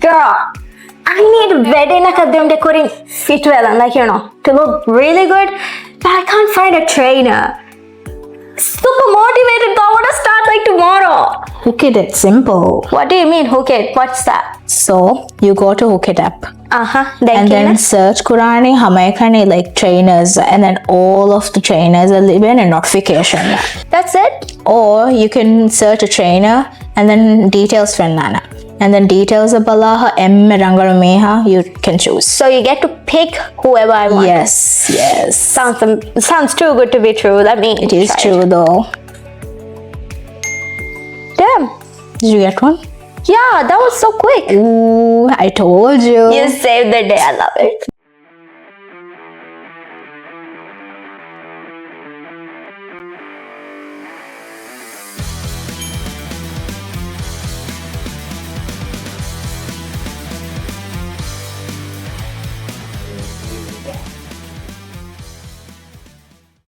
Girl, I need wedding academy decorating fit well and to look really good, but I can't find a trainer. Super motivated though, I want to start tomorrow. Hook it, it's simple. What do you mean hook it? What's that? So you go to Hook It app and then search Kurani Hamayakani trainers, and then all of the trainers are leaving a notification. That's it? Or you can search a trainer and then details for Nana. And then details of Balaha M Rangarumeha you can choose. So you get to pick whoever I want. Yes. Sounds too good to be true. Let me It is true though. Damn. Did you get one? Yeah, that was so quick. Ooh, I told you. You saved the day. I love it.